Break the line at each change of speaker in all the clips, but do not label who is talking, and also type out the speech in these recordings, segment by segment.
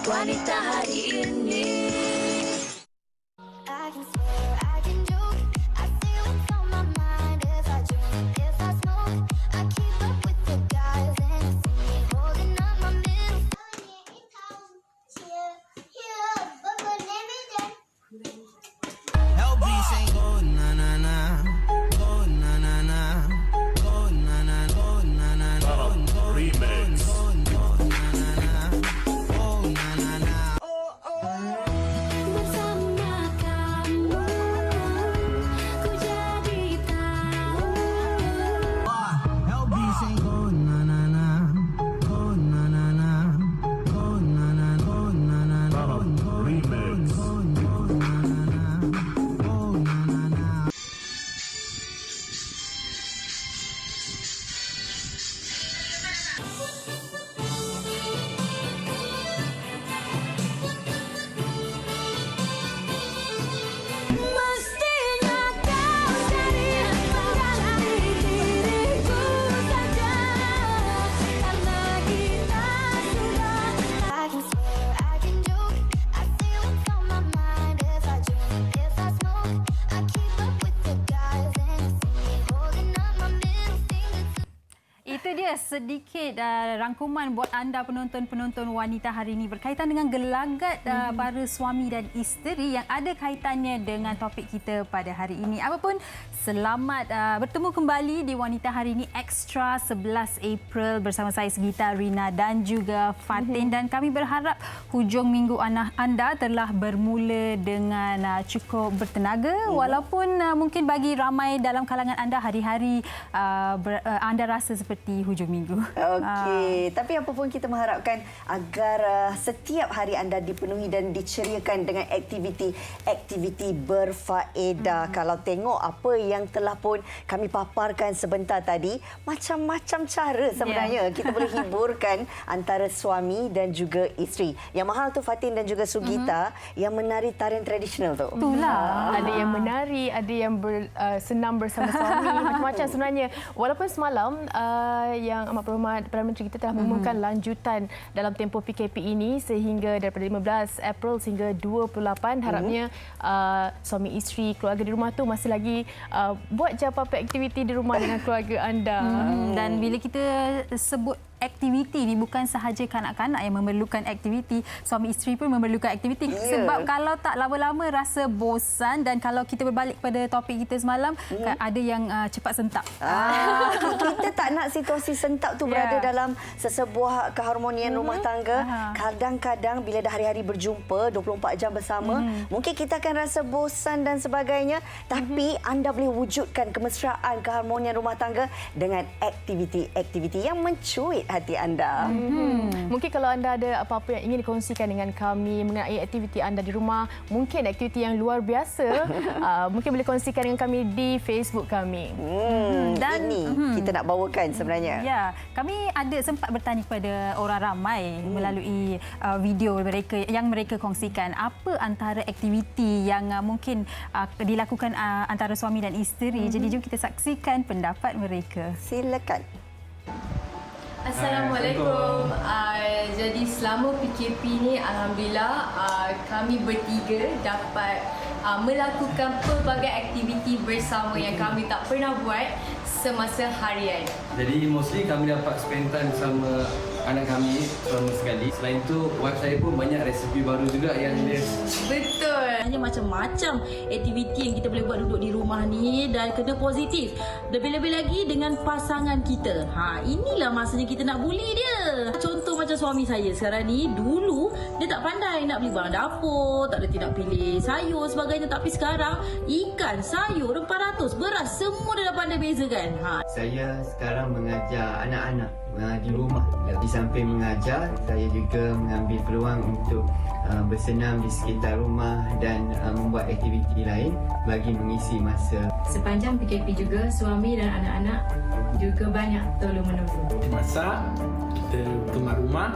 wanita hari ini.
I can swear, I can joke. I say what's on my mind. If I drink, if I smoke, I keep up with the guys and you see me holding up my middle.
LB say go na na na, go na na na, go na na, go na na, go remix.
Bersama kamu, ku jadi tahu.
LB say go na na na, go na na na, go na na, go na na, go remix.
Mestinya kau jadi mengalami diriku saja, karena kita sudah. I can swear, I can joke. I say what's on my mind. If I drink, if I smoke, I keep up with the guys and you see me holding up my middle finger to.
Itu dia sedikit rangkuman buat anda penonton-penonton wanita hari ini berkaitan dengan gelagat para suami dan isteri yang ada kaitannya dengan topik kita pada hari ini. Apapun, selamat bertemu kembali di Wanita Hari Ini Extra 11 April bersama saya Segita, Rina dan juga Fatin. Dan kami berharap hujung minggu anda telah bermula dengan cukup bertenaga walaupun mungkin bagi ramai dalam kalangan anda hari-hari anda rasa seperti hujung minggu.
Okey, tapi apapun kita mengharapkan agar setiap hari anda dipenuhi dan diceriakan dengan aktiviti berfaedah. Kalau tengok apa yang telah pun kami paparkan sebentar tadi, macam-macam cara sebenarnya kita boleh hiburkan antara suami dan juga isteri. Yang mahal tu Fatin dan juga Sugita yang menari tarian tradisional tu.
Itulah.
Ada yang menari, ada yang senam bersama suami, macam-macam sebenarnya. Walaupun semalam yang Amat Berhormat Perdana Menteri kita telah mengumumkan lanjutan dalam tempoh PKP ini sehingga daripada 15 April sehingga 28, harapnya suami isteri, keluarga di rumah tu masih lagi buat je apa-apa aktiviti di rumah dengan keluarga anda.
Dan bila kita sebut aktiviti ni, bukan sahaja kanak-kanak yang memerlukan aktiviti, suami isteri pun memerlukan aktiviti. Sebab kalau tak lama-lama rasa bosan. Dan kalau kita berbalik pada topik kita semalam, ada yang cepat sentak.
Kita tak nak situasi sentak tu berada dalam sesebuah keharmonian rumah tangga. Kadang-kadang bila dah hari-hari berjumpa 24 jam bersama, mungkin kita akan rasa bosan dan sebagainya, tapi anda boleh wujudkan kemesraan, keharmonian rumah tangga dengan aktiviti-aktiviti yang mencuit hati anda.
Mungkin kalau anda ada apa-apa yang ingin dikongsikan dengan kami mengenai aktiviti anda di rumah, mungkin aktiviti yang luar biasa, mungkin boleh kongsikan dengan kami di Facebook kami.
Dan ini kita nak bawakan sebenarnya.
Ya, kami ada sempat bertanya kepada orang ramai melalui video mereka kongsikan apa antara aktiviti yang mungkin dilakukan antara suami dan isteri. Jadi jom kita saksikan pendapat mereka.
Silakan.
Assalamualaikum. Jadi selama PKP ni alhamdulillah kami bertiga dapat melakukan pelbagai aktiviti bersama yang kami tak pernah buat semasa harian.
Jadi mostly kami dapat spend time bersama anak kami selama sekali. Selain tu, wife saya pun banyak resipi baru juga yang dia.
Betul.
Hanya macam-macam aktiviti yang kita boleh buat duduk di rumah ni dan kena positif. Lebih-lebih lagi dengan pasangan kita. Inilah masanya kita nak bully dia. Contoh macam suami saya sekarang ni, dulu dia tak pandai nak beli barang dapur, tak reti nak pilih sayur sebagainya. Tapi sekarang ikan, sayur, rempah ratus, beras, semua dia dah pandai bezakan.
Saya sekarang mengajar anak-anak di rumah. Di samping mengajar, saya juga mengambil peluang untuk bersenam di sekitar rumah dan membuat aktiviti lain bagi mengisi masa.
Sepanjang PKP juga suami dan anak-anak juga banyak tolong-menolong.
Masak, kita kemas rumah,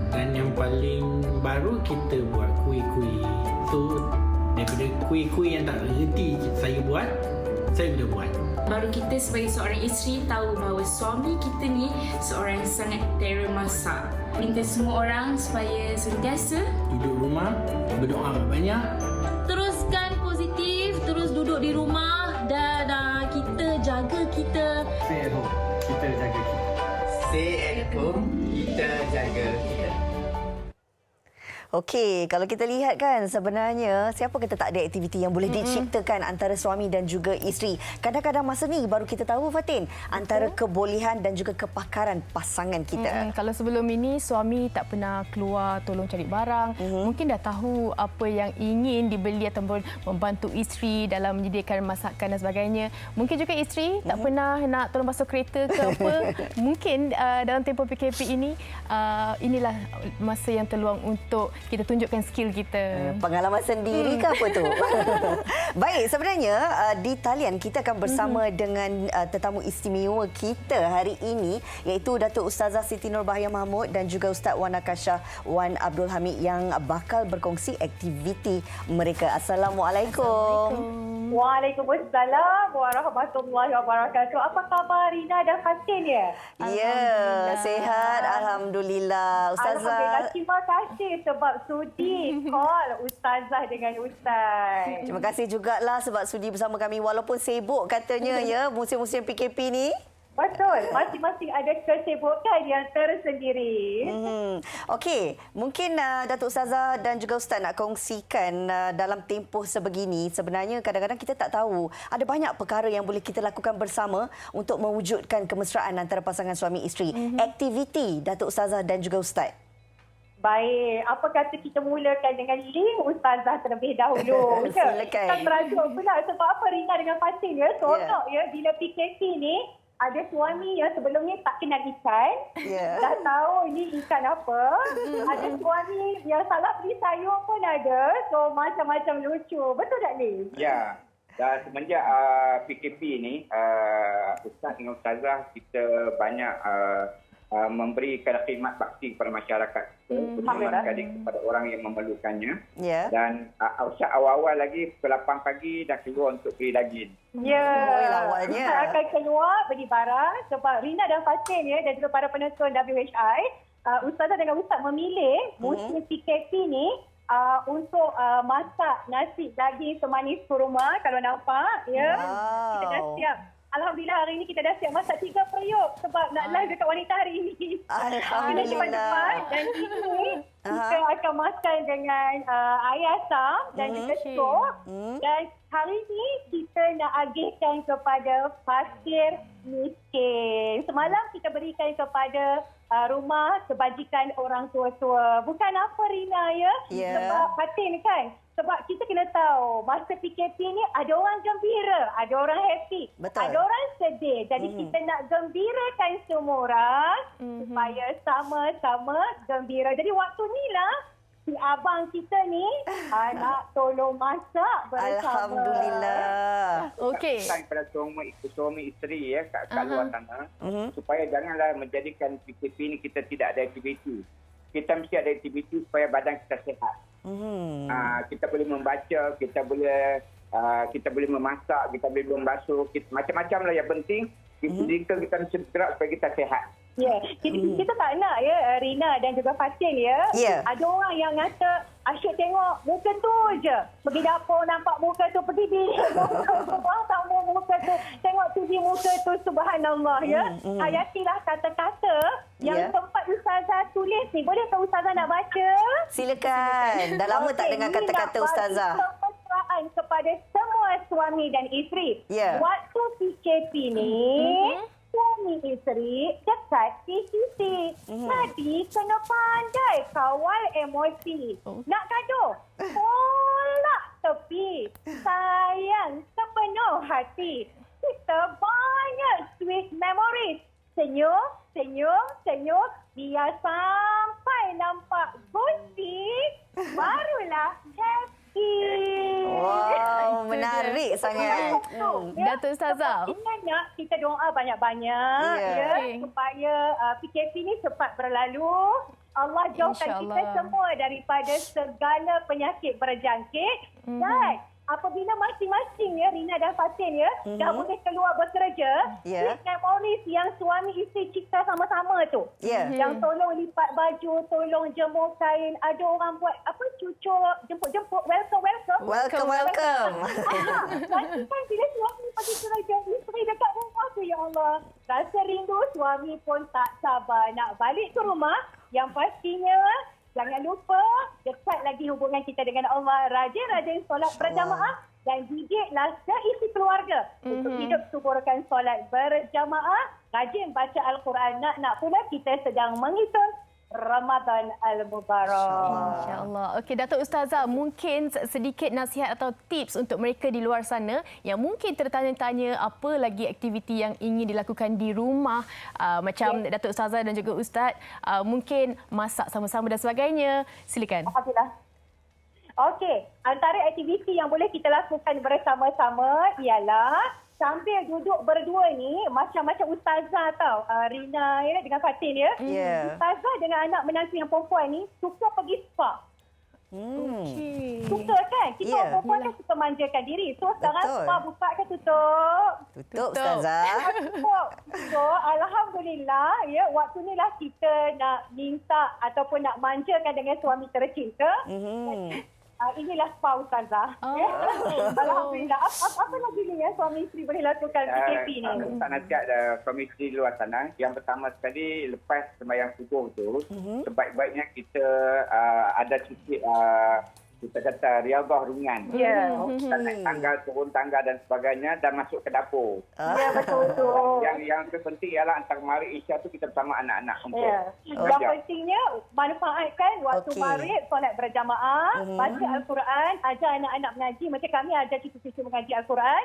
dan yang paling baru kita buat kuih-kuih. So daripada kuih-kuih yang tak reti saya buat, saya boleh buat.
Baru kita sebagai seorang isteri tahu bahawa suami kita ni seorang yang sangat terror masak.
minta semua orang supaya sentiasa
Duduk rumah, berdoa banyak.
teruskan positif, terus duduk di rumah dan kita jaga kita.
Stay at home. Kita jaga kita.
Stay at home, kita jaga kita.
Okey, kalau kita lihat kan sebenarnya siapa kata tak ada aktiviti yang boleh diciptakan antara suami dan juga isteri. Kadang-kadang masa ni baru kita tahu Fatin antara kebolehan dan juga kepakaran pasangan kita.
Kalau sebelum ini suami tak pernah keluar tolong cari barang, mungkin dah tahu apa yang ingin dibeli ataupun membantu isteri dalam menyediakan masakan dan sebagainya. Mungkin juga isteri tak pernah nak tolong basuh kereta ke apa. Mungkin dalam tempoh PKP ini inilah masa yang terluang untuk kita tunjukkan skill kita.
Pengalaman sendiri ke apa tu? Baik, sebenarnya di talian kita akan bersama dengan tetamu istimewa kita hari ini iaitu Datuk Ustazah Siti Nurbahaya Mahmud dan juga Ustaz Wan Akasha Wan Abdul Hamid yang bakal berkongsi aktiviti mereka. Assalamualaikum.
Waalaikumsalam warahmatullahi wabarakatuh. Apa khabar Rina dan Fatin ya?
Ya, sehat alhamdulillah. Ustazah.
Alhamdulillah, terima kasih sebab sudi call Ustazah dengan Ustaz.
Terima kasih jugalah sebab sudi bersama kami walaupun sibuk katanya ya musim-musim PKP ni.
Betul, masing-masing ada kesibukan yang tersendiri.
Okey, mungkin Datuk Ustazah dan juga Ustaz nak kongsikan dalam tempoh sebegini. Sebenarnya kadang-kadang kita tak tahu ada banyak perkara yang boleh kita lakukan bersama untuk mewujudkan kemesraan antara pasangan suami isteri. Aktiviti Datuk Ustazah dan juga Ustaz.
Baik, apa kata kita mulakan dengan link Ustazah terlebih dahulu.
Silakan.
Kita merajuk pula sebab apa Rina dengan Fatin ya, seronok ya bila PKP ni. Ada suami yang sebelumnya tak kenal ikan. Dah tahu ini ikan apa. Ada suami yang salah beli sayur pun ada. So macam-macam lucu. Betul tak ni?
Ya. Dan semenjak PKP ni, Ustaz dengan Ustazah kita banyak memberikan khidmat bakti kepada masyarakat. Terutama sekali kepada orang yang memerlukannya. Dan Ustaz awal-awal lagi pukul 8 pagi dah keluar untuk beli daging.
Kita akan keluar beli barang sebab Rina dan Fatin ya dan juga para penonton WHI, Ustazah dengan Ustaz memilih musim PKP ni untuk masak nasi daging semanis kurma kalau nampak ya. Kita dah siap. Alhamdulillah hari ini kita dah siap masak 3 periuk sebab nak live dekat wanita hari ini.
Alhamdulillah.
Dan ini kita akan makan dengan air asam dan juga sup. Dan hari ini kita nak agihkan kepada fakir miskin. Semalam kita berikan kepada rumah kebajikan orang tua-tua. Bukan apa Rina ya. Sebab Fatin kan. Sebab kita kena tahu masa PKP ni ada orang gembira, ada orang happy, ada orang sedih. Jadi kita nak gembirakan semua orang supaya sama-sama gembira. Jadi waktu ni lah si abang kita ni nak tolong masak bersama.
Alhamdulillah.
Okey.
Kepada suami isteri ya kat luar sana supaya janganlah menjadikan PKP ni kita tidak ada aktiviti. Kita mesti ada aktiviti supaya badan kita sihat. Kita boleh membaca, kita boleh memasak, kita boleh membasuh, macam-macam lah yang penting kita mesti bergerak supaya kita sihat.
Ya, kita tak nak ya Rina dan juga Fatin ya. Ada orang yang kata asyik tengok muka tu je. Pergi dapur nampak muka tu, pergi bilik muka tak mau muka tu. Tengok TV muka tu, subhanallah ya. Hayatilah kata-kata yang tempat Ustazah tulis ni. Boleh tak Ustazah nak baca?
Silakan. Dah lama tak dengar kata-kata Ustazah.
Kemesraan kepada semua suami dan isteri. Waktu PKP ni suami isteri dekat PCC. Jadi kena pandai kawal emosi. Nak gaduh? Tolak tepi. Sayang sepenuh hati. Kita banyak sweet memories. Senyum, senyum, senyum. Biar sampai nampak gosip, barulah happy.
Wow, menarik sangat.
Datuk Ustazah.
Ingat kita doa banyak-banyak supaya PKP ni cepat berlalu. Allah jauhkan kita semua daripada segala penyakit berjangkit dan apabila masing-masing ya Rina dan Fatin ya dah boleh keluar bekerja, please memories yang suami isteri cipta sama-sama tu. Yang tolong lipat baju, tolong jemur kain, ada orang buat apa cucuk, jemput-jemput, welcome. Nanti kan bila suami pergi kerja, isteri dekat rumah tu, ya Allah, rasa rindu, suami pun tak sabar nak balik ke rumah. Yang pastinya jangan lupa dekat lagi hubungan kita dengan Allah. Rajin-rajin solat berjamaah dan didiklah seisi keluarga untuk hidup suburkan solat berjamaah. Rajin baca Al-Quran. Nak pula kita sedang menghitung Ramadan Al-Mubarak.
InsyaAllah. Okey, Datuk Ustazah, mungkin sedikit nasihat atau tips untuk mereka di luar sana yang mungkin tertanya-tanya apa lagi aktiviti yang ingin dilakukan di rumah, macam Datuk Ustazah dan juga Ustaz, mungkin masak sama-sama dan sebagainya. Silakan.
Alhamdulillah. Okey, antara aktiviti yang boleh kita lakukan bersama-sama ialah sambil duduk berdua ni, macam-macam ustazah tau, Rina ya, dengan Fatin ya. Ustazah dengan anak menantu yang perempuan ni suka pergi spa. Suka kan? Kita orang perempuan kan suka manjakan diri. So sekarang spa buka ke tutup?
Tutup Ustazah.
Tutup. So alhamdulillah ya, waktu ni lah kita nak minta ataupun nak manjakan dengan suami tercinta. Inilah spa Ustazah. Alhamdulillah. Apa lagi ni ya suami isteri boleh lakukan PKP ni?
Tak nasihat suami isteri di luar sana. Yang pertama sekali, lepas sembahyang subuh tu, sebaik-baiknya kita ada sikit kita kata riadah ringan. Kita naik tangga, turun tangga dan sebagainya dan masuk ke dapur.
Betul.
Yang terpenting ialah antara maghrib isya tu kita bersama anak-anak.
Yang pentingnya manfaatkan waktu maghrib solat berjamaah, baca Al-Quran, ajar anak-anak mengaji macam kami ajar cucu-cucu mengaji Al-Quran.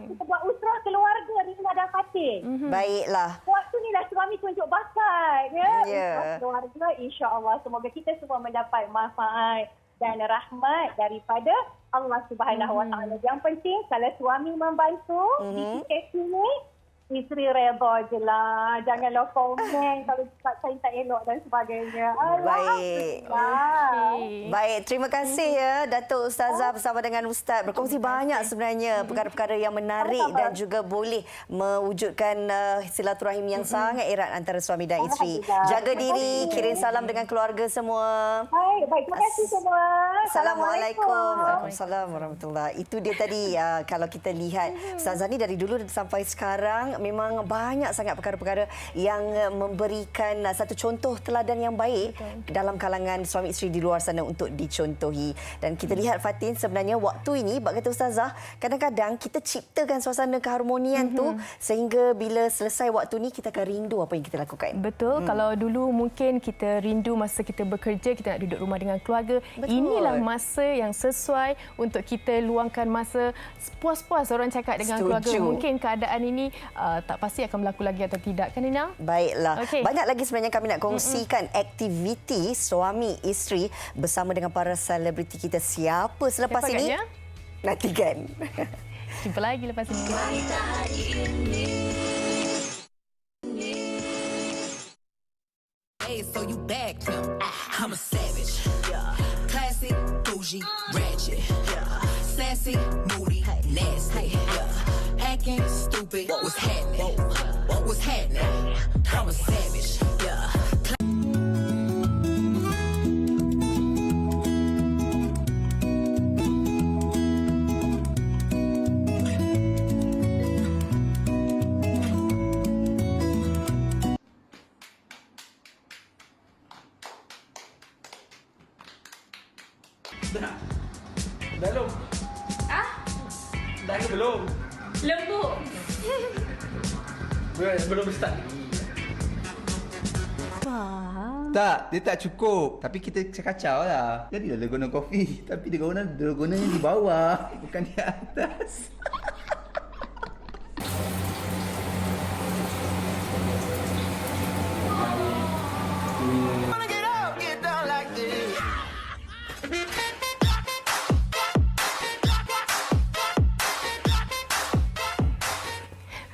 Kita buat usrah keluarga Rina dan Fatin.
Baiklah.
Waktu ni lah suami tunjuk bakat ya. Keluarga, insya-Allah semoga kita semua mendapat manfaat dan rahmat daripada Allah Subhanahu Wa Taala. Yang penting kalau suami membantu di PKP ni, isteri redha je lah. Janganlah komen kalau saya tak elok dan sebagainya.
Baik, terima kasih ya Datuk Ustazah bersama dengan Ustaz. Berkongsi banyak sebenarnya perkara-perkara yang menarik dan juga boleh mewujudkan silaturahim yang sangat erat antara suami dan isteri. Jaga diri, kirim salam dengan keluarga semua.
Baik, terima kasih semua.
Assalamualaikum. Waalaikumsalam warahmatullahi. Itu dia tadi, kalau kita lihat Ustazah ni dari dulu sampai sekarang memang banyak sangat perkara-perkara yang memberikan satu contoh teladan yang baik dalam kalangan suami isteri di luar sana untuk dicontohi. Dan kita lihat Fatin, sebenarnya waktu ini, bak kata Ustazah, kadang-kadang kita ciptakan suasana keharmonian tu sehingga bila selesai waktu ni kita akan rindu apa yang kita lakukan.
Betul. Kalau dulu mungkin kita rindu masa kita bekerja, kita nak duduk rumah dengan keluarga. Inilah masa yang sesuai untuk kita luangkan masa puas-puas orang cakap dengan keluarga. Mungkin keadaan ini tak pasti akan berlaku lagi atau tidak, kan Nina?
Baiklah. Banyak lagi sebenarnya kami nak kongsikan aktiviti suami isteri bersama dengan para selebriti kita. Siapa selepas ini? Nantikan.
Jumpa lagi lepas ini.
Hey, so you back to I'm a savage. Classic, bougie, ratchet. Sassy, moody, nasty. Acting stupid. What's happening? What's happening? I'm a savage.
Dah belum? Dah ke belum?
Lembut.
Belum start.
Tak, dia tak cukup. Tapi kita kacau lah. Jadilah dalgona coffee. Tapi dalgonanya di bawah, bukan di atas.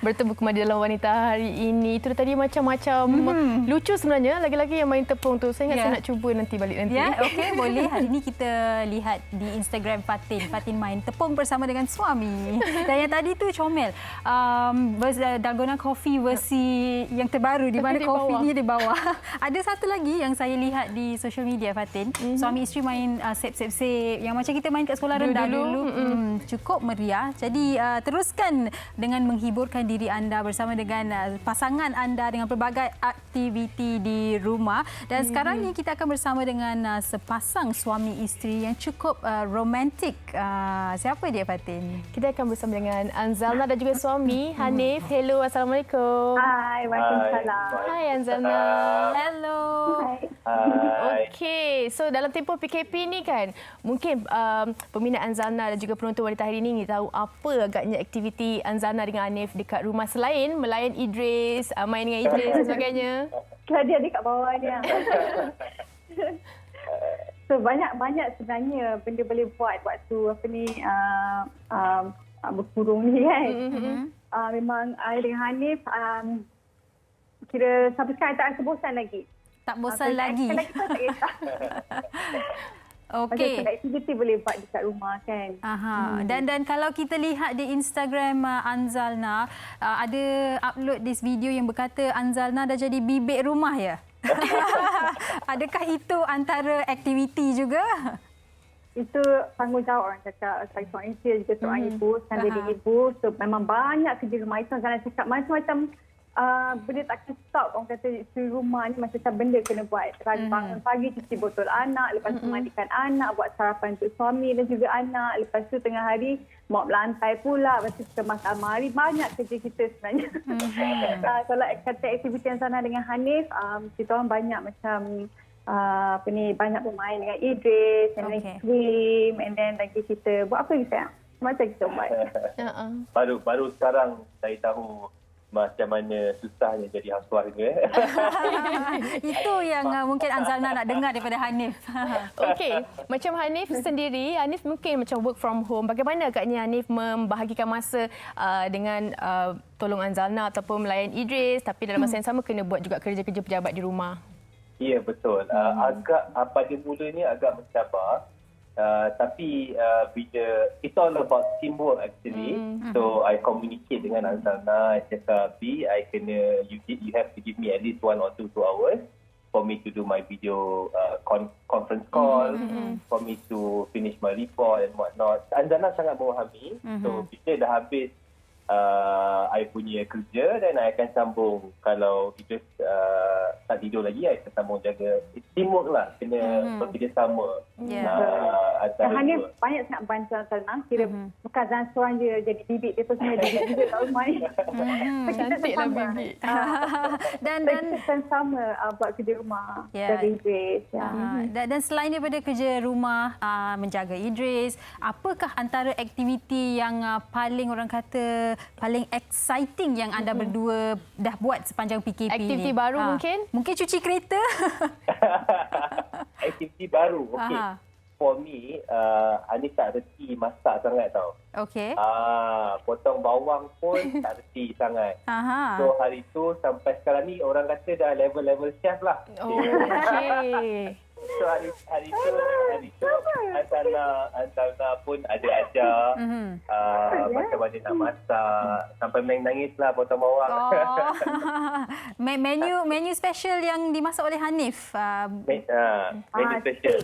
bertemu kembali dalam Wanita hari ini. Itu tadi macam-macam lucu sebenarnya. Lagi-lagi yang main tepung tu. Saya ingat saya nak cuba nanti balik nanti.
Ya, okey, boleh. Hari ini kita lihat di Instagram Fatin. Fatin main tepung bersama dengan suami. Dan yang tadi tu comel. Dalgona coffee versi yang terbaru di mana kopi ni di bawah. Ada satu lagi yang saya lihat di social media Fatin. Suami isteri main sep-sep-sep yang macam kita main kat sekolah rendah dulu. Cukup meriah. Jadi teruskan dengan menghiburkan diri anda bersama dengan pasangan anda dengan pelbagai aktiviti di rumah. Dan sekarang ni kita akan bersama dengan sepasang suami isteri yang cukup romantik. Siapa dia Fatin?
Kita akan bersama dengan Anzalna dan juga suami Hanif. Hello, Assalamualaikum.
Hai, waalaikumsalam.
Hai Anzalna.
Hello. Okey,
so dalam tempoh PKP ni kan, mungkin peminat Anzalna dan juga penonton Wanita hari ini tahu apa agaknya aktiviti Anzalna dengan Hanif dekat rumah selain melayan Idris, main dengan Idris dan sebagainya.
Dia dekat bawah ni. So banyak sebenarnya benda boleh buat waktu berkurung ni kan. Memang dengan Hanif kira sampai sekarang tak rasa bosan lagi.
Tak bosan lagi.
Kita tak kisah.
Okey.
Macam aktiviti boleh buat dekat rumah kan.
Dan kalau kita lihat di Instagram Anzalna, ada upload this video yang berkata Anzalna dah jadi bibik rumah ya? Adakah itu antara aktiviti juga?
Itu tanggungjawab orang cakap. Saya seorang isteri juga seorang ibu. Saya jadi ibu. So memang banyak kerja rumah. Itu Anzalna cakap macam-macam benda takkan stop. Orang kata isteri rumah ni macam benda kena buat. Bangun pagi cuci botol anak, lepas tu mandikan anak, buat sarapan untuk suami dan juga anak. Lepas tu tengah hari mop lantai pula, lepas tu kemas almari. Banyak kerja kita sebenarnya. Kalau kata aktiviti yang sana dengan Hanif, kita orang banyak macam banyak bermain dengan Idris, and then swim, and then lagi kita buat apa lagi sayang? Macam kita buat.
Baru sekarang saya tahu macam mana susahnya jadi housewife.
Itu yang mungkin Anzalna nak dengar daripada Hanif.
Okey, macam Hanif sendiri, Hanif mungkin macam work from home. Bagaimana agaknya Hanif membahagikan masa dengan tolong Anzalna ataupun melayan Idris, tapi dalam masa yang sama kena buat juga kerja-kerja pejabat di rumah?
Ya, betul. Agak pada mulanya agak mencabar. Tapi bila it's all about teamwork actually. So I communicate dengan Anzalna. I cakap, B, I kena you have to give me at least 1 or 2 hours for me to do my video conference call, for me to finish my report and whatnot. Anzalna sangat memahami. So bila dah habis I punya kerja, dan I akan sambung. Kalau Idris tak tidur lagi, I akan sambung jaga. Teamwork lah, kena bekerjasama.
Hanif banyak sangat bantu Anzalna. Kira bukan Azlan seorang je jadi bibik, dia pun sebenarnya bibik juga kat rumah ni.
Cantiklah bibik.
Dan kita sama buat kerja rumah jaga Idris.
Dan selain daripada kerja rumah, menjaga Idris, apakah antara aktiviti yang paling orang kata paling exciting yang anda berdua dah buat sepanjang PKP ni?
Aktiviti baru mungkin?
Mungkin cuci kereta?
Aktiviti baru, okey. For me, Hanif tak reti masak sangat tau.
Okey.
Potong bawang pun tak reti sangat. So hari tu sampai sekarang ni orang kata dah level-level chef lah.
Okey.
So hari tu Anzalna pun ada ajar macam mana nak masak, sampai menangis lah potong bawang.
Menu special yang dimasak oleh Hanif.
Menu special.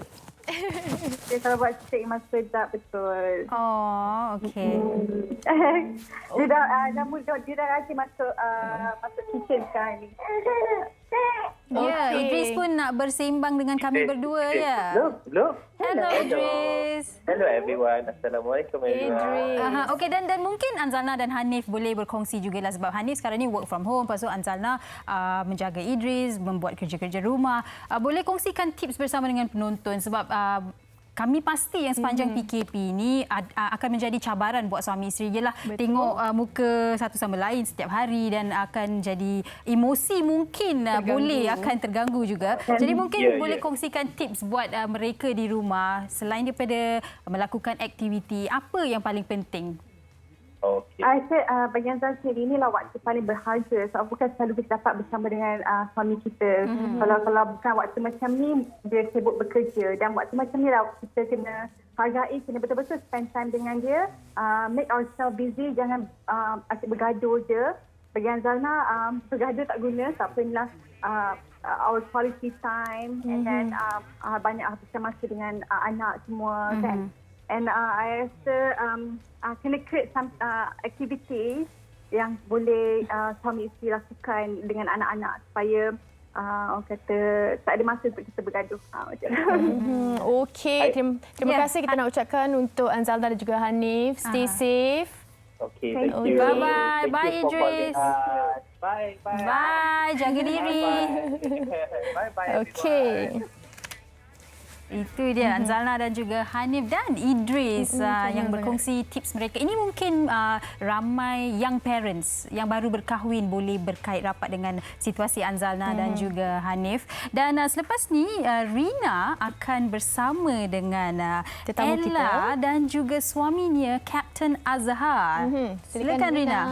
Dia kalau buat steak memang sedap betul.
Okey.
Dia dah rasa masuk kitchen sekarang ni.
Ya, Idris pun nak bersembang dengan kami berdua ya.
Hello
Idris.
Hello everyone. Assalamualaikum everyone.
Okey, dan mungkin Anzalna dan Hanif boleh berkongsi jugalah, sebab Hanif sekarang ni work from home, lepas tu Anzalna menjaga Idris, membuat kerja-kerja rumah. Boleh kongsikan tips bersama dengan penonton, sebab kami pasti yang sepanjang PKP ini akan menjadi cabaran buat suami isteri. Ialah tengok muka satu sama lain setiap hari, dan akan jadi emosi mungkin boleh akan terganggu juga. Jadi mungkin boleh kongsikan tips buat mereka di rumah, selain daripada melakukan aktiviti, apa yang paling penting?
Okey.
Bagi Anzal sendiri inilah waktu paling berharga. Sebab bukan selalu kita dapat bersama dengan suami kita. Kalau bukan waktu macam ni, dia sibuk bekerja. Dan waktu macam ni lah kita kena hargai, kena betul-betul spend time dengan dia. Make ourselves busy, jangan asyik bergaduh je. Bagi Anzalna, bergaduh tak guna. Tak pernah our quality time. And then banyak habiskan masa dengan anak semua kan. And I rasa kena create some activities yang boleh suami isteri lakukan dengan anak-anak supaya orang kata tak ada masa untuk kita bergaduh. Macam
Okey, terima kasih kita nak ucapkan untuk Anzalna dan juga Hanif. Stay safe.
Okey, thank you.
Bye-bye. Bye, Idris.
Bye.
Bye. Jaga diri.
Bye.
Okey. Itu dia Anzalna dan juga Hanif dan Idris yang berkongsi tips mereka. Ini mungkin ramai young parents yang baru berkahwin boleh berkait rapat dengan situasi Anzalna dan juga Hanif. Dan selepas ni Rina akan bersama dengan Ella dan juga suaminya Captain Azhar. Silakan Rina.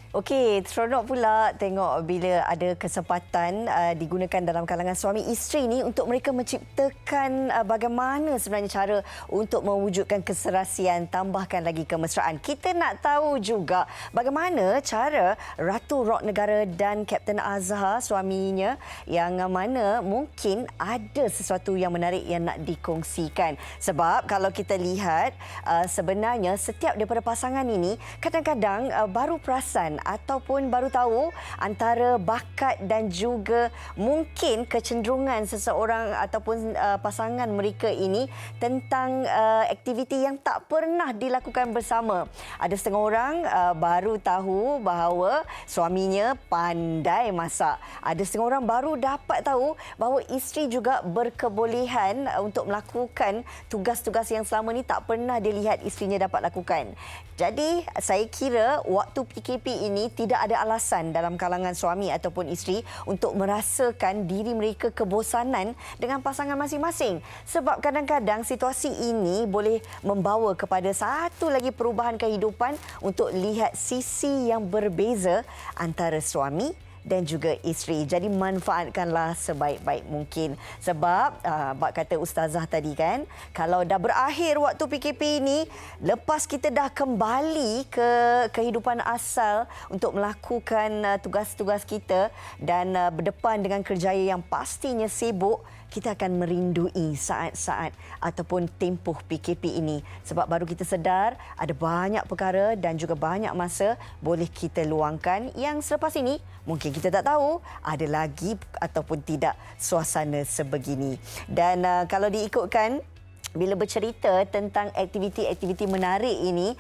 Okey, seronok pula tengok bila ada kesempatan digunakan dalam kalangan suami isteri ni untuk mereka menciptakan bagaimana sebenarnya cara untuk mewujudkan keserasian, tambahkan lagi kemesraan. Kita nak tahu juga bagaimana cara Ratu Rock Negara dan Captain Azhar suaminya yang mana mungkin ada sesuatu yang menarik yang nak dikongsikan. Sebab kalau kita lihat sebenarnya setiap daripada pasangan ini kadang-kadang baru perasan ataupun baru tahu antara bakat dan juga mungkin kecenderungan seseorang ataupun pasangan mereka ini tentang aktiviti yang tak pernah dilakukan bersama. Ada setengah orang baru tahu bahawa suaminya pandai masak. Ada setengah orang baru dapat tahu bahawa isteri juga berkebolehan untuk melakukan tugas-tugas yang selama ni tak pernah dilihat isterinya dapat lakukan. Jadi saya kira waktu PKP ini tidak ada alasan dalam kalangan suami ataupun isteri untuk merasakan diri mereka kebosanan dengan pasangan masing-masing. Sebab kadang-kadang situasi ini boleh membawa kepada satu lagi perubahan kehidupan untuk lihat sisi yang berbeza antara suami dan juga isteri. Jadi manfaatkanlah sebaik-baik mungkin. Sebab bak kata Ustazah tadi kan, kalau dah berakhir waktu PKP ini, lepas kita dah kembali ke kehidupan asal untuk melakukan tugas-tugas kita dan berdepan dengan kerjaya yang pastinya sibuk, kita akan merindui saat-saat ataupun tempoh PKP ini. Sebab baru kita sedar ada banyak perkara dan juga banyak masa boleh kita luangkan yang selepas ini mungkin kita tak tahu ada lagi ataupun tidak suasana sebegini. Dan kalau diikutkan bila bercerita tentang aktiviti-aktiviti menarik ini,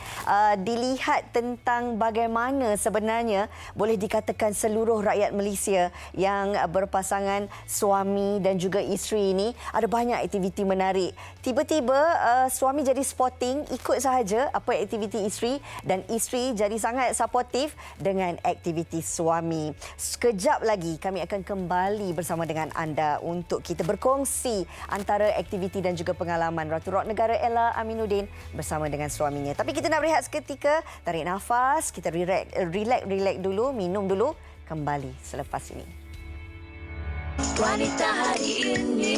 dilihat tentang bagaimana sebenarnya boleh dikatakan seluruh rakyat Malaysia yang berpasangan suami dan juga isteri ini ada banyak aktiviti menarik. Tiba-tiba suami jadi sporting, ikut sahaja apa aktiviti isteri dan isteri jadi sangat supportif dengan aktiviti suami. Sekejap lagi kami akan kembali bersama dengan anda untuk kita berkongsi antara aktiviti dan juga pengalaman Ratu Rock Negara Ella Aminuddin bersama dengan suaminya. Tapi kita nak berehat seketika, tarik nafas, kita relax dulu, minum dulu, kembali selepas ini.
Wanita hari ini.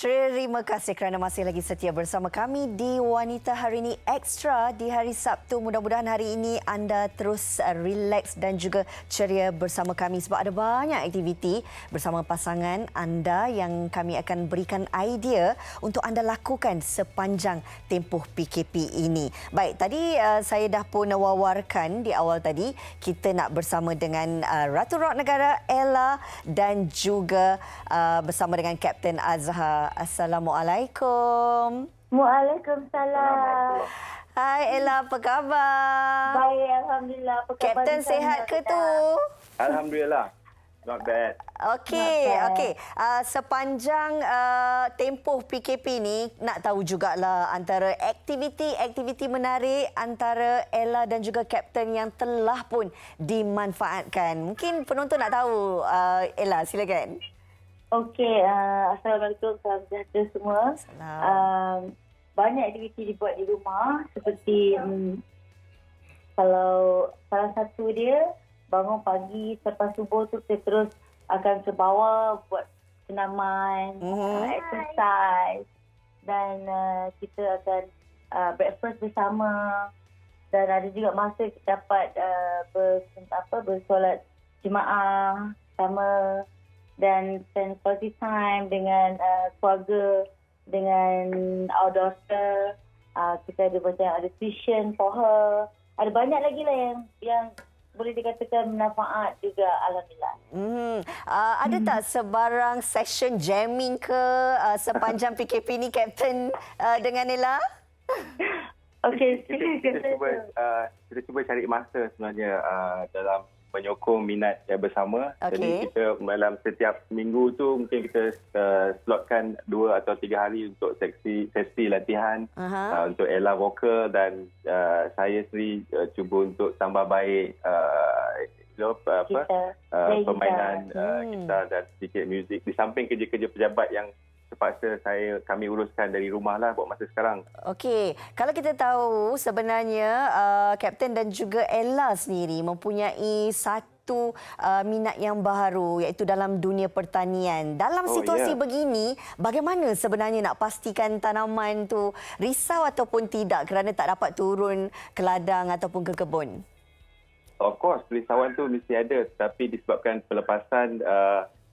Terima kasih kerana masih lagi setia bersama kami di Wanita Hari Ini Extra di hari Sabtu. Mudah-mudahan hari ini anda terus relax dan juga ceria bersama kami sebab ada banyak aktiviti bersama pasangan anda yang kami akan berikan idea untuk anda lakukan sepanjang tempoh PKP ini. Baik, tadi saya dah pun wawarkan di awal tadi, kita nak bersama dengan Ratu Rock Negara Ella dan juga bersama dengan Captain Azhar. Assalamualaikum.
Waalaikumsalam.
Hai Ella, apa khabar?
Baik, Alhamdulillah. Apa khabar?
Kapten sihat ke tu?
Alhamdulillah. Not bad.
Okey. Sepanjang tempoh PKP ni, nak tahu jugalah antara aktiviti-aktiviti menarik antara Ella dan juga Kapten yang telah pun dimanfaatkan. Mungkin penonton nak tahu. Ella, silakan.
Okey, Assalamualaikum, salam sejahtera semua. Banyak aktiviti dibuat di rumah seperti kalau salah satu dia bangun pagi selepas subuh tu kita terus akan ke bawah buat senaman, exercise dan kita akan breakfast bersama dan ada juga masa kita dapat bersolat jemaah sama dan spend quality time dengan keluarga, dengan our daughter. Kita ada macam ada tuition for her. Ada banyak lagi lah yang boleh dikatakan manfaat juga, alhamdulillah.
Ada tak sebarang session jamming ke sepanjang PKP ni, Kapten dengan Ella?
Okey,
kita cuba cari masa sebenarnya dalam menyokong minat yang bersama. Jadi kita dalam setiap minggu tu mungkin kita slotkan 2 atau 3 hari untuk sesi latihan untuk Ella vokal dan saya sendiri cuba untuk tambah baik permainan gitar dan sedikit muzik di samping kerja-kerja pejabat yang terpaksa kami uruskan dari rumah lah buat masa sekarang.
Okey, kalau kita tahu sebenarnya Kapten dan juga Ella sendiri mempunyai satu minat yang baru iaitu dalam dunia pertanian. Dalam situasi begini, bagaimana sebenarnya nak pastikan tanaman tu risau ataupun tidak kerana tak dapat turun ke ladang ataupun ke kebun?
Of course, risauan tu mesti ada, tapi disebabkan pelepasan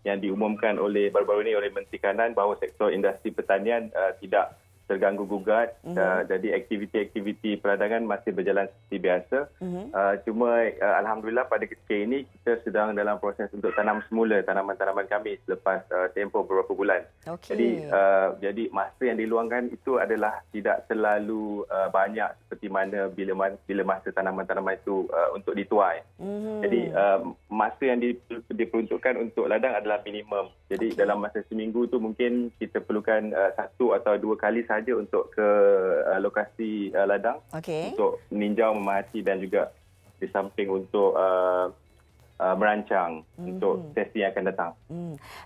yang diumumkan baru-baru ini oleh Menteri Kanan bahawa sektor industri pertanian tidak terganggu gugat. Jadi aktiviti-aktiviti peradangan masih berjalan seperti biasa. Cuma alhamdulillah pada ketika ini kita sedang dalam proses untuk tanam semula tanaman-tanaman kami selepas tempoh beberapa bulan. Jadi masa yang diluangkan itu adalah tidak terlalu banyak seperti mana bila masa tanaman-tanaman itu untuk dituai. Jadi masa yang diperuntukkan untuk ladang adalah minimum. Jadi dalam masa seminggu tu mungkin kita perlukan 1 atau 2 kali saja untuk ke lokasi ladang untuk meninjau, memerhati dan juga di samping untuk merancang untuk sesi yang akan datang.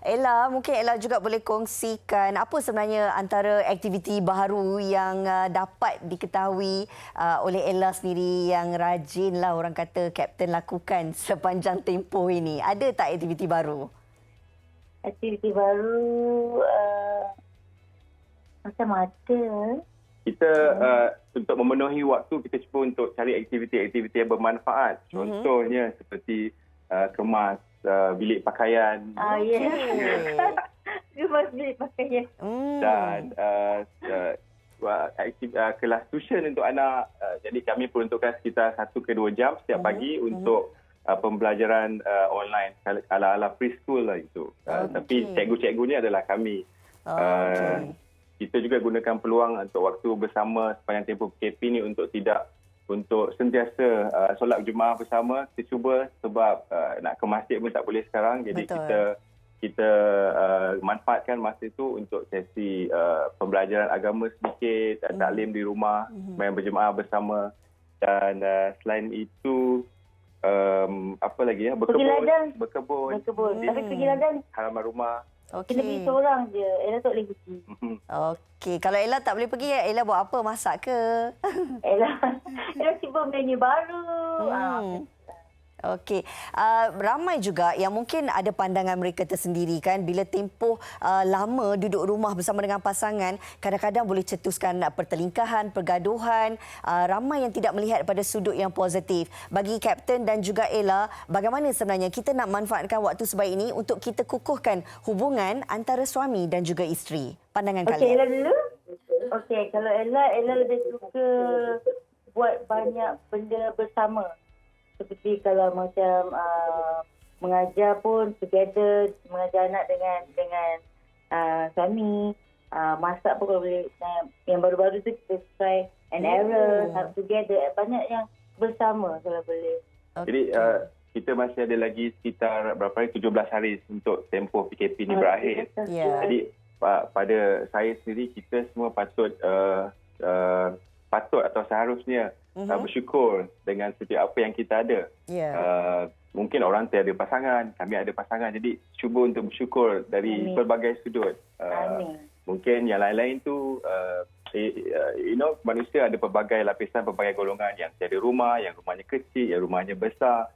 Ella, mungkin Ella juga boleh kongsikan apa sebenarnya antara aktiviti baru yang dapat diketahui oleh Ella sendiri yang rajin lah orang kata Kapten lakukan sepanjang tempoh ini. Ada tak aktiviti baru?
Aktiviti baru macam ada.
Kita untuk memenuhi waktu kita cuba untuk cari aktiviti-aktiviti yang bermanfaat. Contohnya seperti kemas bilik pakaian.
Kemas bilik pakaian.
Dan kelas tuition untuk anak. Jadi kami peruntukkan sekitar 1 ke 2 jam setiap pagi untuk pembelajaran online ala-ala preschool lah itu. Tapi cikgu-cikgunya adalah kami. Kita juga gunakan peluang untuk waktu bersama sepanjang tempoh PKP ni untuk sentiasa solat Jumaat bersama. Kita cuba sebab nak ke masjid pun tak boleh sekarang. Jadi kita manfaatkan masa itu untuk sesi pembelajaran agama sedikit, taklim di rumah, main berjemaah bersama. Dan selain itu apa lagi ya? Berkebun.
Tapi pergi ladang
halaman rumah.
Kita pergi seorang je. Ella tak boleh pergi.
Okey, kalau Ella tak boleh pergi, Ella buat apa? Masak ke?
Ella cuba menu baru.
Okey, ramai juga yang mungkin ada pandangan mereka tersendiri kan bila tempoh lama duduk rumah bersama dengan pasangan, kadang-kadang boleh cetuskan pertelingkahan, pergaduhan. Ramai yang tidak melihat pada sudut yang positif. Bagi Kapten dan juga Ella, bagaimana sebenarnya kita nak manfaatkan waktu sebaik ini untuk kita kukuhkan hubungan antara suami dan juga isteri? Pandangan kalian.
Okey, Ella dulu. Okey, kalau Ella lebih suka buat banyak benda bersama. Seperti kalau macam mengajar pun together, mengajar anak dengan suami, masak pun kalau boleh. Yang baru-baru tu kita try and error, together. Banyak yang bersama kalau boleh.
Jadi kita masih ada lagi sekitar 17 hari untuk tempoh PKP ni berakhir. Jadi pada saya sendiri, kita semua patut atau seharusnya bersyukur dengan setiap apa yang kita ada. mungkin orang tiada pasangan, kami ada pasangan. Jadi cuba untuk bersyukur dari pelbagai sudut. Mungkin yang lain-lain tu manusia ada pelbagai lapisan, pelbagai golongan, yang tiada rumah, yang rumahnya kecil, yang rumahnya besar.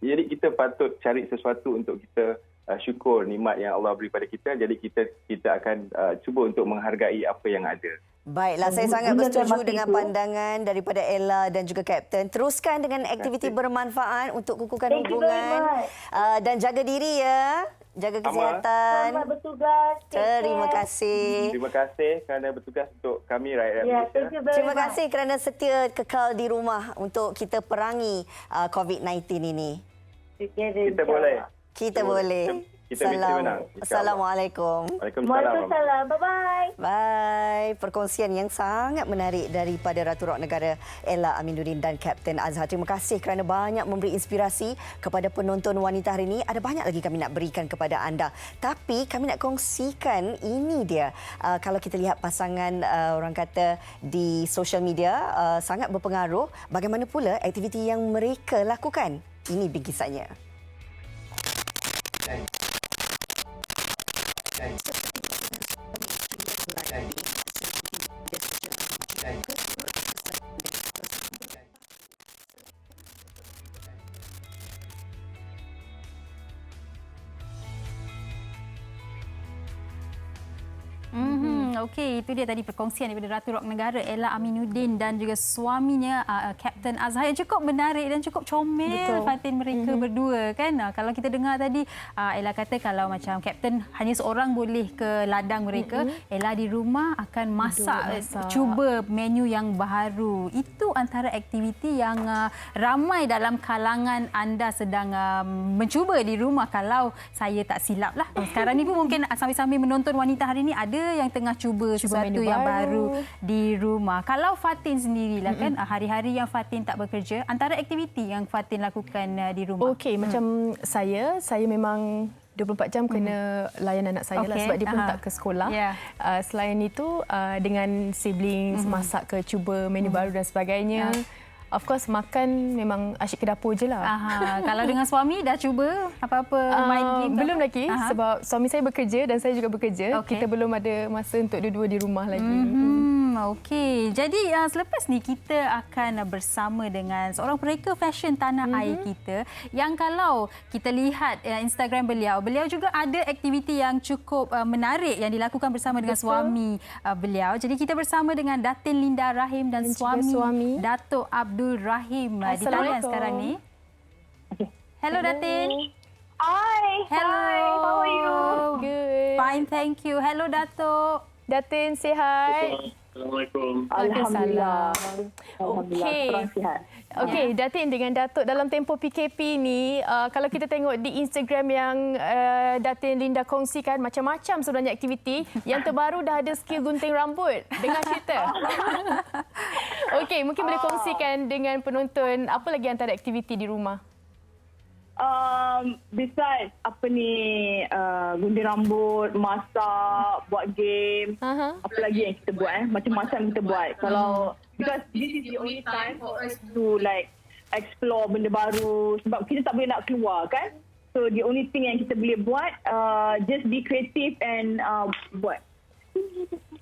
Jadi kita patut cari sesuatu untuk kita syukur nikmat yang Allah beri pada kita. Jadi kita akan cuba untuk menghargai apa yang ada.
Baiklah, saya sangat bersetuju dengan pandangan daripada Ella dan juga Kapten. Teruskan dengan aktiviti bermanfaat untuk kukuhkan hubungan dan jaga diri ya. Jaga kesihatan.
Selamat bertugas.
Terima kasih.
Terima kasah kerana bertugas untuk kami rakyat Malaysia.
Terima kasih kerana setia kekal di rumah untuk kita perangi COVID-19 ini.
Kita boleh.
Kita boleh.
Kita mesti menang.
Assalamualaikum.
Waalaikumsalam. Bye-bye.
Bye. Perkongsian yang sangat menarik daripada Ratu Rock Negara Ella Aminuddin dan Kapten Azhar. Terima kasih kerana banyak memberi inspirasi kepada penonton wanita hari ini. Ada banyak lagi kami nak berikan kepada anda. Tapi kami nak kongsikan ini dia. Kalau kita lihat pasangan orang kata di social media sangat berpengaruh. Bagaimana pula aktiviti yang mereka lakukan? Ini bingkisannya.
Okey, itu dia tadi perkongsian daripada Ratu Rock Negara Ella Aminuddin dan juga suaminya Kapten Azhar yang cukup menarik dan cukup comel Fatin mereka berdua kan. Kalau kita dengar tadi Ella kata kalau macam Kapten hanya seorang boleh ke ladang mereka, Ella di rumah akan masak, cuba menu yang baru. Itu antara aktiviti yang ramai dalam kalangan anda sedang mencuba di rumah kalau saya tak silap lah. Sekarang ni pun mungkin sambil-sambil menonton wanita hari ini ada yang tengah cuba sesuatu yang baru di rumah. Kalau Fatin sendirilah kan, hari-hari yang Fatin tak bekerja, antara aktiviti yang Fatin lakukan di rumah?
Okey, macam saya memang 24 jam kena layan anak saya lah sebab dia pun tak ke sekolah. Selain itu, dengan siblings, masak ke, cuba menu baru dan sebagainya. Of course, makan memang asyik ke dapur je lah.
Kalau dengan suami, dah cuba apa-apa main game?
Belum lagi sebab suami saya bekerja dan saya juga bekerja. Kita belum ada masa untuk dua-dua di rumah lagi.
Okey, jadi selepas ni kita akan bersama dengan seorang pereka fashion tanah air kita yang kalau kita lihat Instagram beliau juga ada aktiviti yang cukup menarik yang dilakukan bersama dengan suami beliau. Jadi kita bersama dengan Datin Linda Rahim dan suami Datuk Abdul Rahim di talian sekarang ni. Hello Datin.
Hi.
Hello.
How are you?
Good.
Fine, thank you. Hello Datuk.
Datin, say hi.
Assalamualaikum.
Alhamdulillah.
Okey, Datin, dengan Datuk dalam tempoh PKP ni, kalau kita tengok di Instagram yang Datin Linda kongsikan, macam-macam sebenarnya aktiviti. Yang terbaru dah ada skill gunting rambut. Dengar cerita. Okey, mungkin boleh kongsikan dengan penonton apa lagi antara aktiviti di rumah?
Besides gunting rambut, masak, buat game, apa lagi yang kita buat macam-macam kita buat. Kalau because this is the only time for us to like explore benda baru sebab kita tak boleh nak keluar kan. So the only thing yang kita boleh buat just be creative and buat.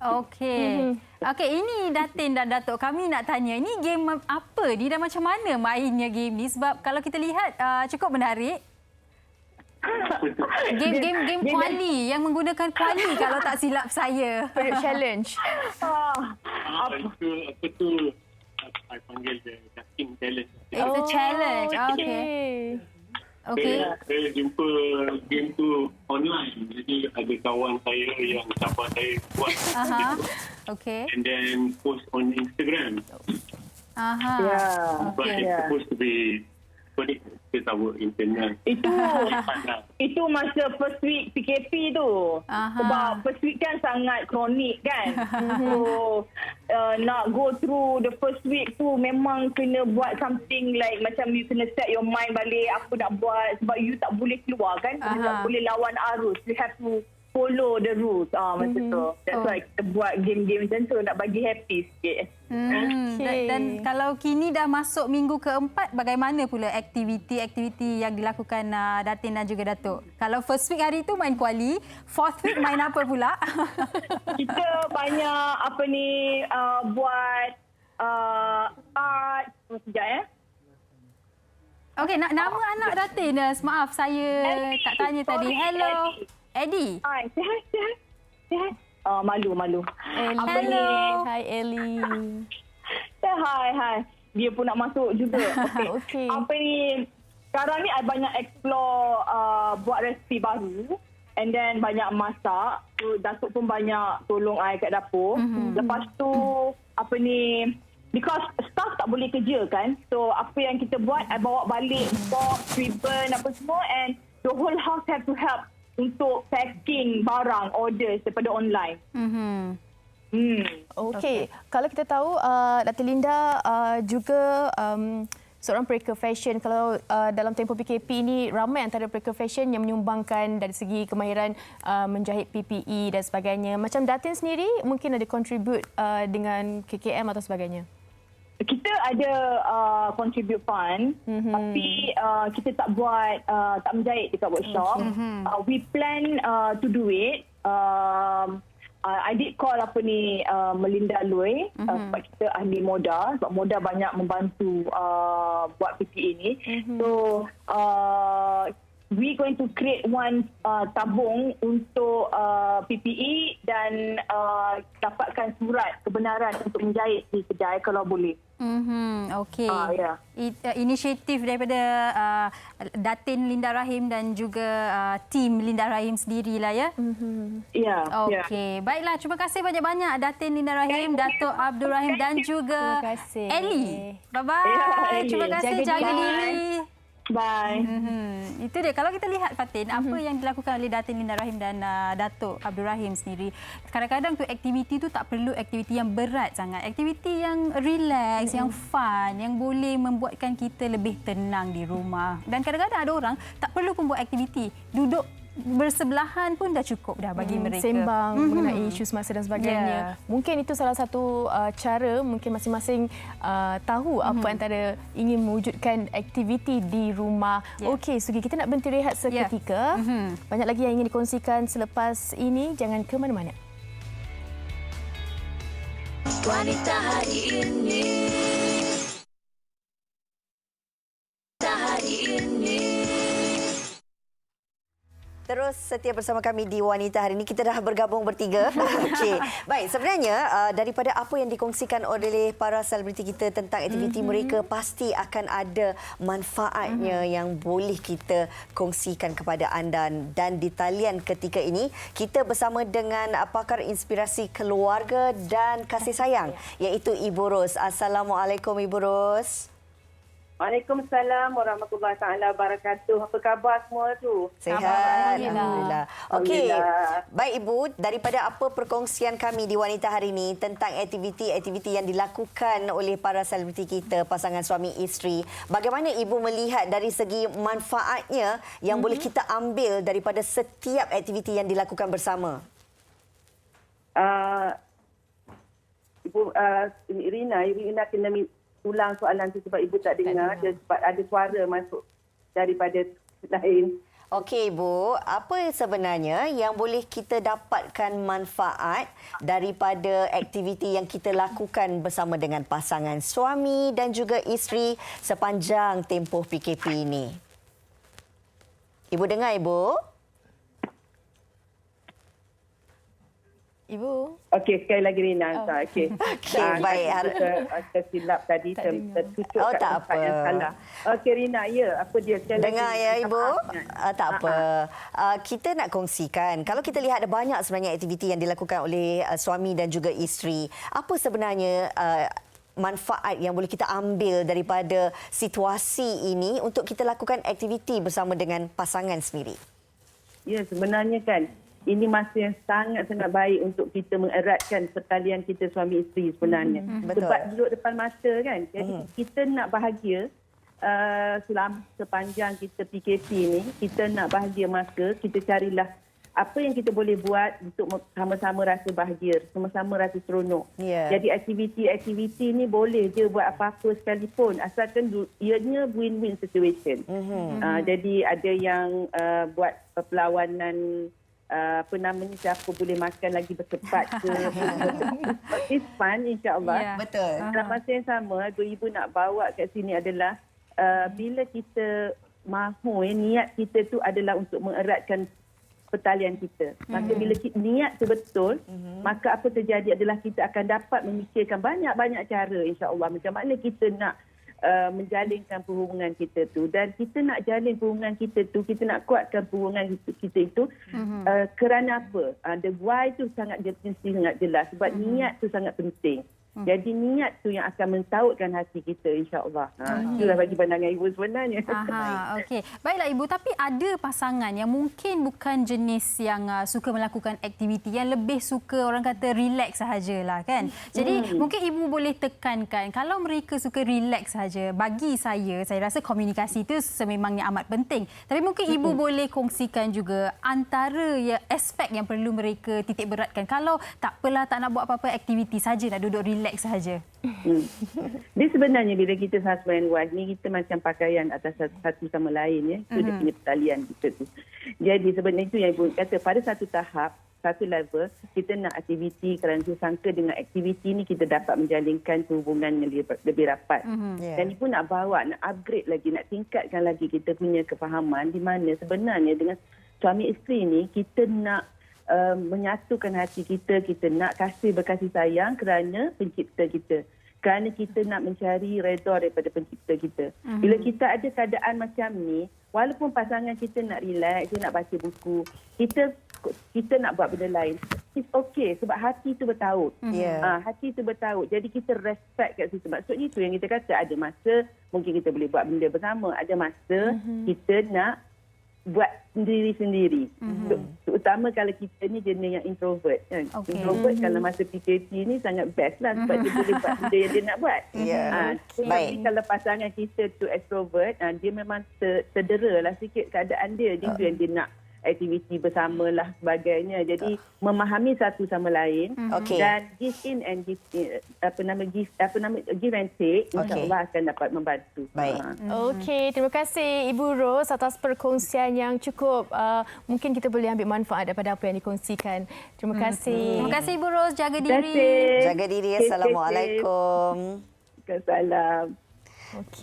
Okey. Okey, ini Datin dan Datuk, kami nak tanya, ini game apa ni dan macam mana mainnya game ni? Sebab kalau kita lihat cukup menarik. Game kuali yang menggunakan kuali kalau tak silap saya.
Period challenge.
Apa tu? I panggil the Datin challenge.
It's a challenge. Okey.
Saya jumpa game tu online. Jadi ada kawan saya yang sahabat saya buat.
Okay.
And then post on Instagram. But it's supposed to be kita tahu internet.
Itu masa first week PKP tu. Sebab first week kan sangat kronik kan. So nak go through the first week tu memang kena buat something like macam you kena set your mind balik apa nak buat sebab you tak boleh keluar kan. You tak boleh lawan arus. You have to follow the rules. Macam tu. That's why kita buat game-game macam tu nak bagi happy sikit.
Dan kalau kini dah masuk minggu keempat, bagaimana pula aktiviti-aktiviti yang dilakukan Datin dan juga Datuk? Kalau first week hari tu main kuali, fourth week main apa pula?
Kita banyak buat art. Sekejap
Okey, nama anak Datin. Maaf, saya tak tanya tadi. Hello. Eddie.
Hai, sihat. Malu.
Hello. Hai Ellie.
Hai. Dia pun nak masuk juga.
Okey.
Sekarang ni I banyak explore buat resipi baru. And then banyak masak. So, Datuk pun banyak tolong I kat dapur. Lepas tu, because staff tak boleh kerja kan. So, apa yang kita buat, I bawa balik box, ribbon, apa semua. And the whole house have to help untuk packing barang, orders daripada online.
Okey. Kalau kita tahu, Datin Linda juga seorang pereker fashion. Kalau dalam tempoh PKP ini, ramai antara pereker fashion yang menyumbangkan dari segi kemahiran menjahit PPE dan sebagainya. Macam Datin sendiri, mungkin ada contribute dengan KKM atau sebagainya?
Kita ada contribute fund, tapi kita tak buat, tak menjahit dekat workshop. We plan to do it. I did call Melinda Lui, sebab kita ahli moda, sebab moda banyak membantu buat PPE ni. So, we going to create one tabung untuk PPE dan dapatkan surat kebenaran untuk menjahit di kedai kalau boleh.
Okey. Inisiatif daripada Datin Linda Rahim dan juga tim Linda Rahim sendirilah ya.
Ya.
Okey. Baiklah, terima kasih banyak-banyak Datin Linda Rahim, Datuk Abdul Rahim dan juga Ellie. Bye-bye. Terima kasih, jaga diri.
Bye.
Itu dia. Kalau kita lihat Fatin, apa yang dilakukan oleh Datin Linda Rahim dan Datuk Abdul Rahim sendiri, kadang-kadang tu aktiviti tu tak perlu aktiviti yang berat sangat. Aktiviti yang relax, yang fun, yang boleh membuatkan kita lebih tenang di rumah. Dan kadang-kadang ada orang tak perlu pun buat aktiviti. Duduk bersebelahan pun dah cukup dah bagi mereka.
Sembang mengenai isu semasa dan sebagainya. Mungkin itu salah satu cara mungkin masing-masing tahu apa antara ingin mewujudkan aktiviti di rumah. Okey, Sugi, kita nak berhenti rehat seketika. Banyak lagi yang ingin dikongsikan selepas ini. Jangan ke mana-mana.
Wanita hari ini.
Terus setia bersama kami di Wanita hari ini. Kita dah bergabung bertiga. Okey. Baik, sebenarnya daripada apa yang dikongsikan oleh para selebriti kita tentang aktiviti mereka, pasti akan ada manfaatnya yang boleh kita kongsikan kepada anda. Dan di talian ketika ini, kita bersama dengan pakar inspirasi keluarga dan kasih sayang, iaitu Ibu Ros. Assalamualaikum Ibu Ros.
Waalaikumsalam warahmatullahi taala wabarakatuh. Apa khabar semua tu?
Sihat. Alhamdulillah. Okey. Baik Ibu, daripada apa perkongsian kami di Wanita hari ini tentang aktiviti-aktiviti yang dilakukan oleh para selebriti kita, pasangan suami isteri, bagaimana Ibu melihat dari segi manfaatnya yang boleh kita ambil daripada setiap aktiviti yang dilakukan bersama?
Ibu Irina kena ulang soalan tu sebab Ibu tak dengar. Sebab ada suara masuk daripada lain.
Okey Ibu, apa sebenarnya yang boleh kita dapatkan manfaat daripada aktiviti yang kita lakukan bersama dengan pasangan suami dan juga isteri sepanjang tempoh PKP ini? Ibu dengar Ibu?
Ibu.
Okey, sekali lagi Rina. Okey.
Baik.
Tersilap tadi, tertutup
tak apa.
Yang salah. Okey Rina, apa dia?
Dengar ya Ibu. Tak apa. Kita nak kongsikan. Kalau kita lihat ada banyak sebenarnya aktiviti yang dilakukan oleh suami dan juga isteri. Apa sebenarnya manfaat yang boleh kita ambil daripada situasi ini untuk kita lakukan aktiviti bersama dengan pasangan sendiri?
Ya, sebenarnya kan ini masa yang sangat-sangat baik untuk kita mengeratkan pertalian kita suami isteri sebenarnya. Sebab duduk depan mata kan. Jadi kita nak bahagia selama sepanjang kita PKP ni, kita nak bahagia masa, kita carilah apa yang kita boleh buat untuk sama-sama rasa bahagia, sama-sama rasa seronok. Jadi aktiviti ni boleh je buat apa-apa sekalipun asalkan ianya win-win situation. Jadi ada yang buat perlawanan siapa boleh makan lagi bercepat ke. It's fun insya-Allah.
Betul.
Dalam masa yang sama, ibu nak bawa kat sini adalah bila kita mahu niat kita tu adalah untuk mengeratkan pertalian kita. Maka bila niat tu betul, maka apa terjadi adalah kita akan dapat memikirkan banyak-banyak cara insya-Allah macam mana kita nak menjalinkan hubungan kita tu, dan kita nak jalin hubungan kita tu, kita nak kuatkan hubungan kita itu kerana apa? The why tu sangat jelas sebab niat tu sangat penting. Jadi niat tu yang akan mentautkan hati kita insya-Allah. Itulah bagi pandangan ibu sebenarnya.
Okey. Baiklah ibu, tapi ada pasangan yang mungkin bukan jenis yang suka melakukan aktiviti, yang lebih suka orang kata relax sahajalah kan. Jadi mungkin ibu boleh tekankan kalau mereka suka relax sahaja, bagi saya rasa komunikasi itu sememangnya amat penting. Tapi mungkin ibu boleh kongsikan juga antara aspek yang perlu mereka titik beratkan. Kalau tak apalah, tak nak buat apa-apa aktiviti saja, nak duduk relax sahaja.
Dia sebenarnya bila kita husband and wife ni, kita macam pakaian atas satu sama lain ya. Itu dia punya pertalian kita tu. Jadi sebenarnya itu yang ibu kata, pada satu tahap, satu level, kita nak aktiviti kerana sangka dengan aktiviti ni kita dapat menjalinkan hubungan yang lebih rapat. Dan ibu nak bawa, nak upgrade lagi, nak tingkatkan lagi kita punya kefahaman di mana sebenarnya dengan suami isteri ni kita nak menyatukan hati kita, kita nak berkasih sayang kerana pencipta kita. Kerana kita nak mencari redha daripada pencipta kita. Bila kita ada keadaan macam ni, walaupun pasangan kita nak relax, dia nak baca buku, kita nak buat benda lain, it's okay sebab hati tu bertaut. Hati tu bertaut. Jadi kita respect kat situ. Maksudnya itu yang kita kata, ada masa mungkin kita boleh buat benda bersama, ada masa kita nak buat sendiri-sendiri. Terutama kalau kita ni jenis yang introvert kan. Introvert kalau masa PKP ni sangat best lah sebab dia boleh buat benda yang dia nak buat. Tapi kalau pasangan kita tu extrovert, dia memang terdera lah sikit keadaan dia. Dia yang dia nak aktiviti bersama lah sebagainya. Jadi memahami satu sama lain dan give in and give and take, insya-Allah akan dapat membantu.
Okey, terima kasih Ibu Ros atas perkongsian yang cukup mungkin kita boleh ambil manfaat daripada apa yang dikongsikan. Terima kasih.
Terima kasih Ibu Ros, jaga diri.
Jaga diri. Assalamualaikum.
Waalaikumsalam.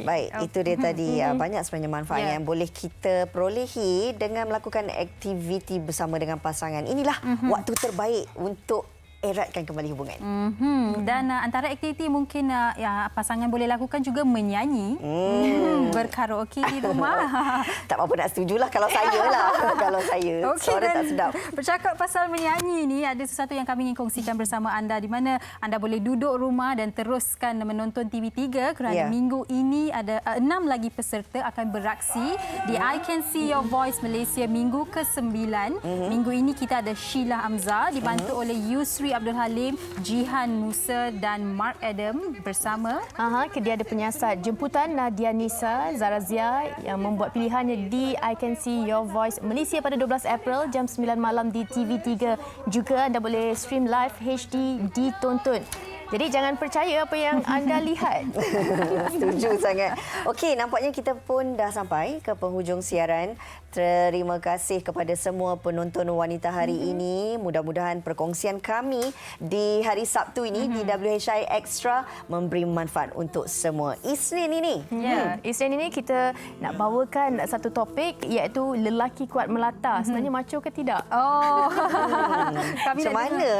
Baik, itu dia tadi. Banyak sebenarnya manfaat yang boleh kita perolehi dengan melakukan aktiviti bersama dengan pasangan. Inilah waktu terbaik untuk eratkan kembali hubungan.
Dan antara aktiviti mungkin pasangan boleh lakukan juga menyanyi, berkaraoke di rumah.
Tak apa-apa, nak setujulah kalau saya lah. Kalau saya, suara tak sedap.
Bercakap pasal menyanyi ni, ada sesuatu yang kami ingin kongsikan bersama anda di mana anda boleh duduk rumah dan teruskan menonton TV3 kerana minggu ini ada 6 lagi peserta akan beraksi di I Can See Your Voice Malaysia minggu ke-9. Minggu ini kita ada Sheila Hamzah dibantu oleh Yusri Abdul Halim, Jihan Musa dan Mark Adam bersama.
Dia ada penyiasat jemputan Nadia Nisa Zarazia yang membuat pilihannya di I Can See Your Voice Malaysia pada 12 April jam 9 malam di TV3. Juga anda boleh stream live HD ditonton. Jadi jangan percaya apa yang anda lihat.
Setuju sangat. Okey, nampaknya kita pun dah sampai ke penghujung siaran. Terima kasih kepada semua penonton wanita hari ini. Mudah-mudahan perkongsian kami di hari Sabtu ini di WHI Extra memberi manfaat untuk semua. Isnin ini.
Isnin ini kita nak bawakan satu topik iaitu lelaki kuat melata. Sebenarnya macho ke tidak?
Macam mana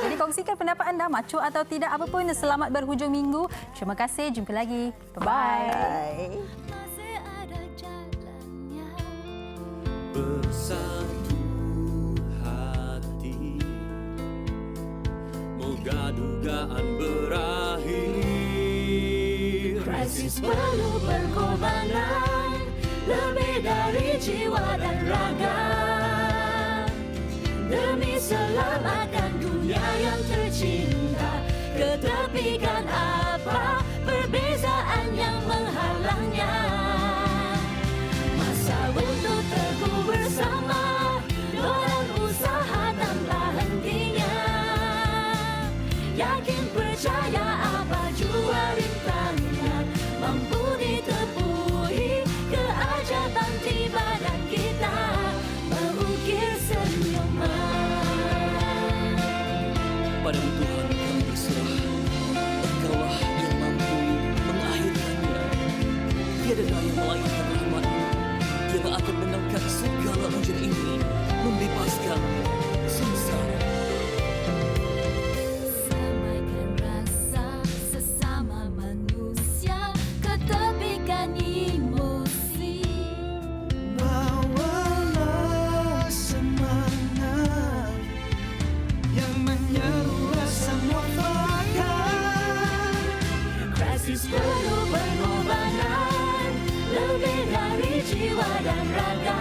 Jadi kongsikan pendapat anda, macho atau tidak, apa pun. Selamat berhujung minggu. Terima kasih. Jumpa lagi. Bye-bye.
Bersatu hati, moga dugaan berakhir.
Krisis perlu pengorbanan, lebih dari jiwa dan raga, demi selamatkan dunia yang tercinta. Ketepikan apa perbezaan yang menghalangnya, masa untuk teguh bersama, doa
Padamu Tuhan kami berserah. Engkaulah yang mampu mengakhirkannya. Tiada daya melainkan rahmat-Mu yang akan menangkan segala ujian ini, membebaskan sengsara.
Samakan rasa sesama manusia, ketepikan emosi.
Bawalah semangat yang menyeru rasa mufakat.
Krisis perlu pengorbanan, lebih dari jiwa dan raga.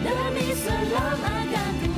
Demi selamatkan dunia.